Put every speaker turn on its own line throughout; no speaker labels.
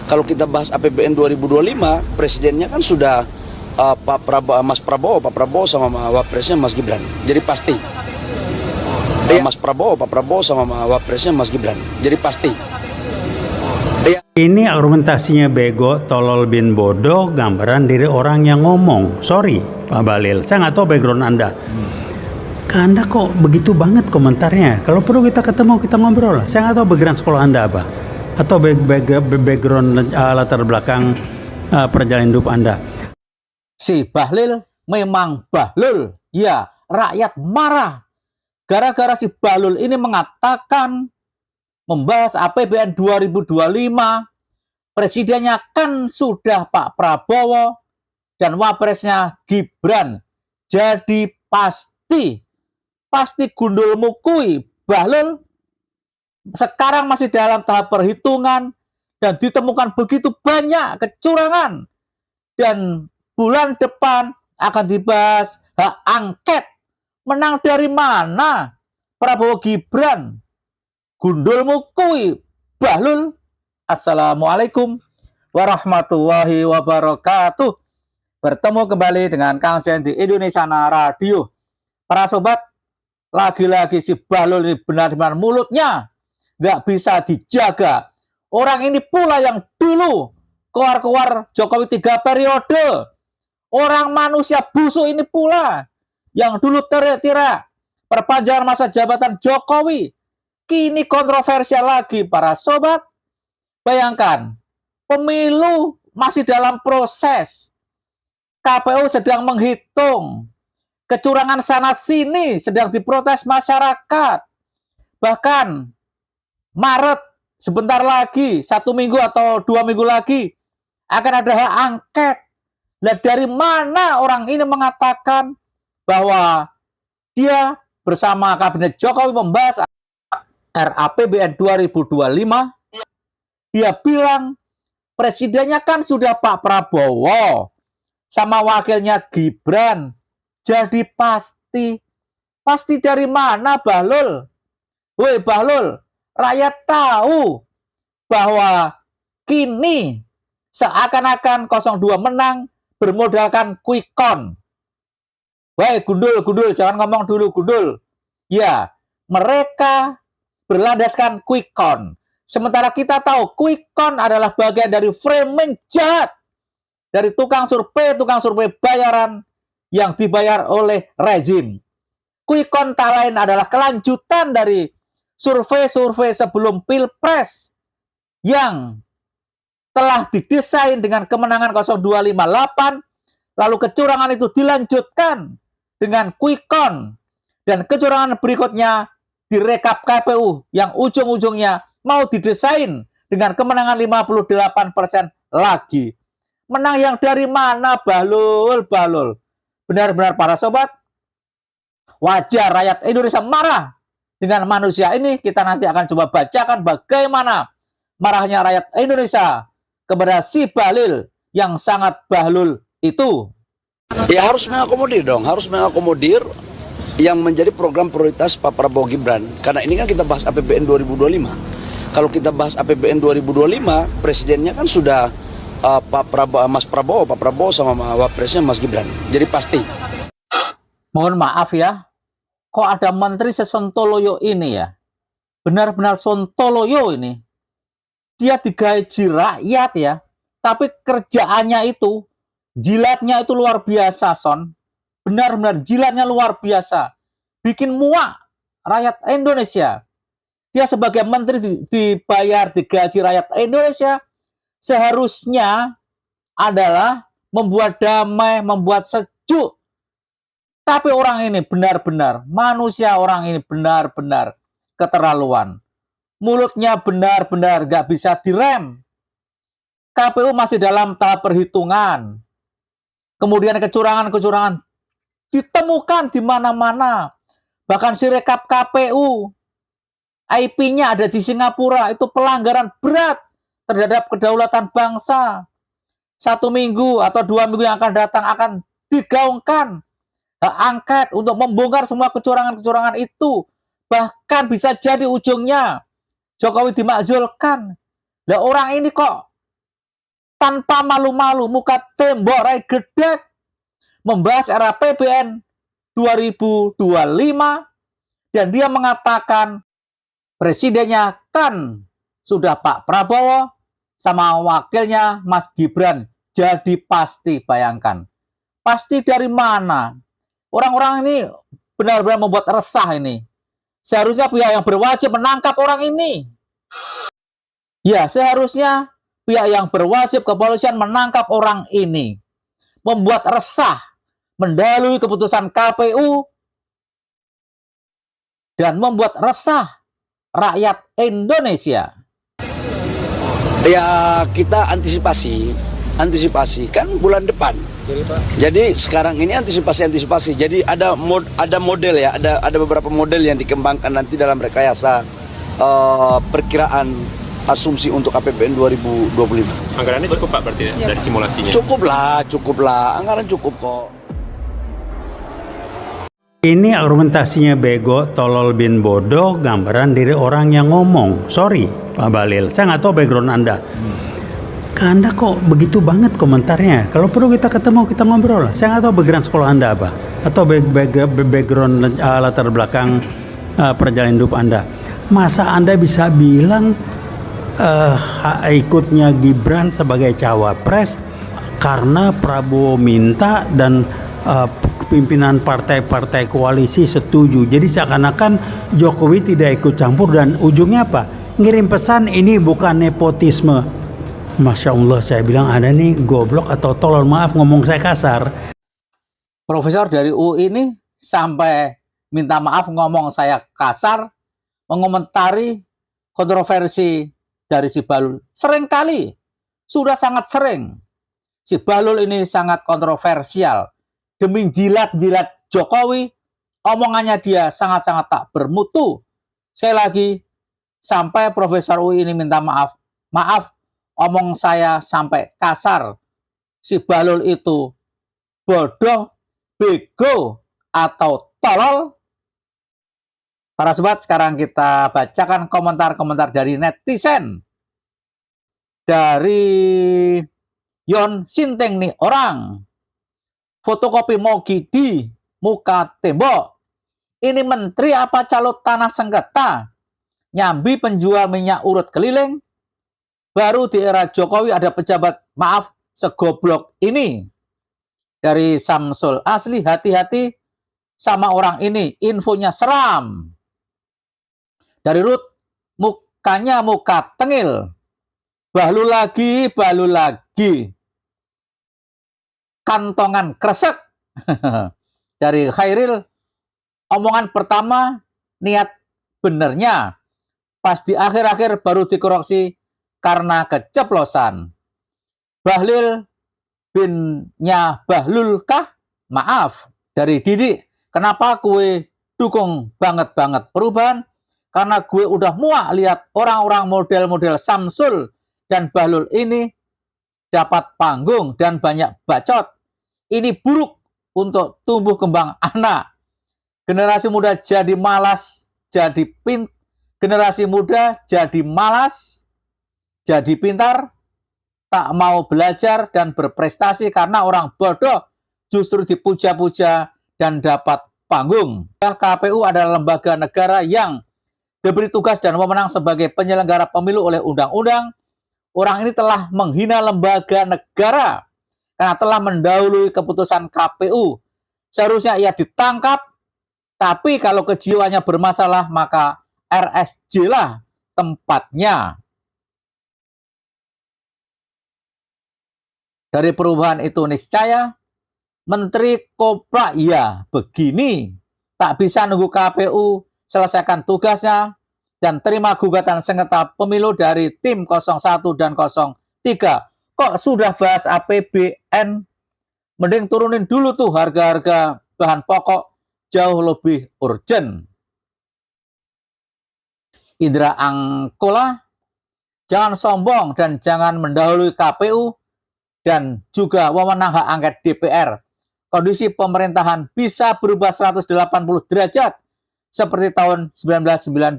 Kalau kita bahas APBN 2025, presidennya kan sudah Pak Prabowo sama Wapresnya Mas Gibran. Jadi pasti. Pak Prabowo sama Wapresnya Mas Gibran. Jadi pasti.
Ini argumentasinya bego, tolol bin bodoh, gambaran dari orang yang ngomong. Sorry Pak Bahlil, saya nggak tahu background Anda. Anda kok begitu banget komentarnya? Kalau perlu kita ketemu, kita ngobrol. Saya nggak tahu background sekolah Anda apa. Atau background latar belakang perjalanan hidup Anda.
Si Bahlil memang bahlul. Ya, rakyat marah. Gara-gara si Bahlul ini mengatakan membahas APBN 2025, presidennya kan sudah Pak Prabowo dan wapresnya Gibran. Jadi pasti gundul mukui Bahlul sekarang masih dalam tahap perhitungan dan ditemukan begitu banyak kecurangan. Dan bulan depan akan dibahas hak angket. Menang dari mana Prabowo Gibran? Gundul mukui Bahlul. Assalamualaikum warahmatullahi wabarakatuh. Bertemu kembali dengan Kang Sen di Indonesiana Radio. Para sobat, lagi-lagi si Bahlul ini benar-benar mulutnya nggak bisa dijaga. Orang ini pula yang dulu keluar Jokowi 3 periode. Orang manusia busuk ini pula yang dulu teriak-teriak perpanjangan masa jabatan Jokowi. Kini kontroversial lagi para sobat. Bayangkan, pemilu masih dalam proses. KPU sedang menghitung. Kecurangan sana-sini sedang diprotes masyarakat. Bahkan Maret sebentar lagi, 1 minggu atau 2 minggu lagi, akan ada hak angket. Nah, dari mana orang ini mengatakan bahwa dia bersama Kabinet Jokowi membahas RAPBN 2025, dia bilang presidennya kan sudah Pak Prabowo sama wakilnya Gibran. Jadi pasti dari mana Bahlul? Woi Bahlul, rakyat tahu bahwa kini seakan-akan 02 menang bermodalkan quick count. Woi gundul, jangan ngomong dulu gundul. Ya, mereka berlandaskan quick count. Sementara kita tahu quick count adalah bagian dari framing jahat dari tukang survei bayaran yang dibayar oleh rezim. Quick count tak lain adalah kelanjutan dari survei sebelum Pilpres yang telah didesain dengan kemenangan 0258, lalu kecurangan itu dilanjutkan dengan quick count dan kecurangan berikutnya direkap KPU yang ujung-ujungnya mau didesain dengan kemenangan 58% lagi. Menang yang dari mana Bahlul? Benar-benar para sobat, wajar rakyat Indonesia marah dengan manusia ini. Kita nanti akan coba bacakan bagaimana marahnya rakyat Indonesia kepada si Bahlil yang sangat bahlul itu.
Ya harus mengakomodir dong, harus mengakomodir yang menjadi program prioritas Pak Prabowo Gibran. Karena ini kan kita bahas APBN 2025. Kalau kita bahas APBN 2025, presidennya kan sudah Pak Prabowo sama Wapresnya Mas Gibran. Jadi pasti.
Mohon maaf ya, kok ada menteri sesontoloyo ini ya? Benar-benar sontoloyo ini. Dia digaji rakyat ya, tapi kerjaannya itu, jilatnya itu luar biasa, Son. Benar-benar jilatnya luar biasa. Bikin muak rakyat Indonesia. Dia sebagai menteri dibayar, digaji rakyat Indonesia, seharusnya adalah membuat damai, membuat sejuk. Tapi orang ini benar-benar, manusia orang ini benar-benar keterlaluan. Mulutnya benar-benar gak bisa direm. KPU masih dalam tahap perhitungan. Kemudian kecurangan-kecurangan ditemukan di mana-mana. Bahkan Sirekap KPU, IP-nya ada di Singapura, itu pelanggaran berat terhadap kedaulatan bangsa. 1 minggu atau 2 minggu yang akan datang akan digaungkan hak angket untuk membongkar semua kecurangan-kecurangan itu. Bahkan bisa jadi ujungnya Jokowi dimakzulkan. Lah orang ini kok tanpa malu-malu muka tembok rai gedek membahas era APBN 2025 dan dia mengatakan presidennya kan sudah Pak Prabowo sama wakilnya Mas Gibran. Jadi pasti, bayangkan. Pasti dari mana? Orang-orang ini benar-benar membuat resah ini. Seharusnya pihak yang berwajib menangkap orang ini. Ya, seharusnya pihak yang berwajib kepolisian menangkap orang ini. Membuat resah, mendahului keputusan KPU, dan membuat resah rakyat Indonesia.
Ya kita antisipasi kan bulan depan. Jadi sekarang ini antisipasi. Jadi ada model ya, ada beberapa model yang dikembangkan nanti dalam rekayasa perkiraan asumsi untuk APBN 2025.
Anggarannya cukup Pak berarti ya, dari simulasinya?
Cukup lah, anggaran cukup kok.
Ini argumentasinya bego, tolol, bin bodoh, gambaran dari orang yang ngomong. Sorry Pak Balil, saya nggak tahu background Anda. Anda kok begitu banget komentarnya? Kalau perlu kita ketemu, kita ngobrol. Saya nggak tahu background sekolah Anda apa, atau background latar belakang perjalanan hidup Anda. Masa Anda bisa bilang ikutnya Gibran sebagai cawapres karena Prabowo minta dan pimpinan partai-partai koalisi setuju. Jadi seakan-akan Jokowi tidak ikut campur dan ujungnya apa? Ngirim pesan ini bukan nepotisme. Masya Allah, saya bilang Anda nih goblok atau tolol, maaf ngomong saya kasar.
Profesor dari UI ini sampai minta maaf ngomong saya kasar, mengomentari kontroversi dari si Bahlul. Seringkali, sudah sangat sering. Si Bahlul ini sangat kontroversial. Demi jilat-jilat Jokowi, omongannya dia sangat-sangat tak bermutu. Sekali lagi, sampai Profesor UI ini minta maaf. Maaf, omong saya sampai kasar. Si Bahlul itu bodoh, bego, atau tolol. Para sobat, sekarang kita bacakan komentar-komentar dari netizen. Dari Yon Sinteng nih orang. Fotokopi Mogi di muka tembok. Ini menteri apa calon tanah sengketa? Nyambi penjual minyak urut keliling. Baru di era Jokowi ada pejabat, maaf, segoblok ini. Dari Samsul Asli, hati-hati sama orang ini, infonya seram. Dari Ruth, mukanya muka tengil. Bahlul lagi. Kantongan kresek. Dari Khairil, omongan pertama niat benernya, pas di akhir-akhir baru dikoreksi karena keceplosan. Bahlil binnya Bahlul kah? Maaf. Dari Didi, kenapa gue dukung banget perubahan? Karena gue udah muak lihat orang-orang model-model Samsul dan Bahlul ini dapat panggung dan banyak bacot. Ini buruk untuk tumbuh kembang anak. Generasi muda jadi malas, generasi muda jadi malas, jadi pintar, tak mau belajar dan berprestasi karena orang bodoh justru dipuja-puja dan dapat panggung. KPU adalah lembaga negara yang diberi tugas dan wewenang sebagai penyelenggara pemilu oleh undang-undang. Orang ini telah menghina lembaga negara karena telah mendahului keputusan KPU. Seharusnya ia ditangkap, tapi kalau kejiwaannya bermasalah, maka RSJ lah tempatnya. Dari perubahan itu niscaya, Menteri Kopra, ya begini, tak bisa nunggu KPU selesaikan tugasnya dan terima gugatan sengketa pemilu dari tim 01 dan 03. Kok sudah bahas APBN? Mending turunin dulu tuh harga-harga bahan pokok, jauh lebih urgent. Indra Angkola, jangan sombong dan jangan mendahului KPU dan juga wewenang hak angket DPR. Kondisi pemerintahan bisa berubah 180 derajat seperti tahun 1998.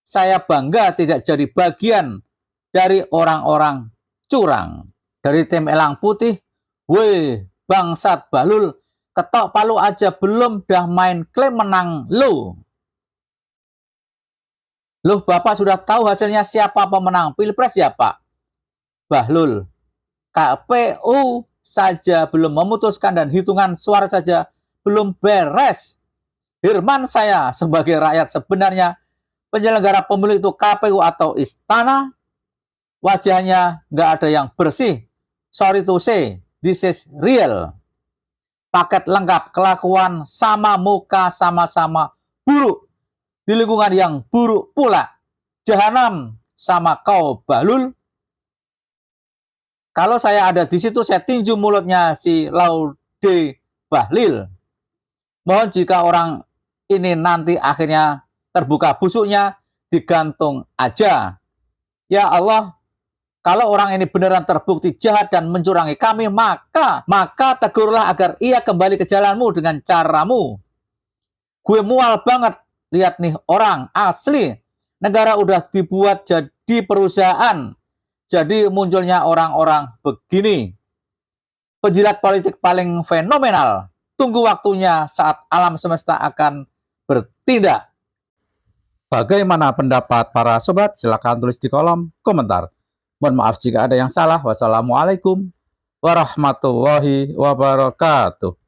Saya bangga tidak jadi bagian dari orang-orang curang. Dari tim Elang Putih, weh bangsat Bahlul, ketok palu aja belum dah main klaim menang lo. Loh, Bapak sudah tahu hasilnya siapa pemenang Pilpres ya, Pak? Bahlul, KPU saja belum memutuskan dan hitungan suara saja belum beres. Firman saya sebagai rakyat sebenarnya, penyelenggara pemilu itu KPU atau istana, wajahnya nggak ada yang bersih. Sorry to say, this is real. Paket lengkap, kelakuan sama muka sama-sama buruk. Di lingkungan yang buruk pula. Jahanam sama kau Bahlul. Kalau saya ada di situ, saya tinju mulutnya si Laude Bahlil. Mohon jika orang ini nanti akhirnya terbuka busuknya, digantung aja. Ya Allah, kalau orang ini beneran terbukti jahat dan mencurangi kami, maka tegurlah agar ia kembali ke jalanmu dengan caramu. Gue mual banget lihat nih orang asli. Negara udah dibuat jadi perusahaan. Jadi munculnya orang-orang begini. Penjilat politik paling fenomenal. Tunggu waktunya saat alam semesta akan bertindak. Bagaimana pendapat para sobat? Silakan tulis di kolom komentar. Mohon maaf jika ada yang salah. Wassalamualaikum warahmatullahi wabarakatuh.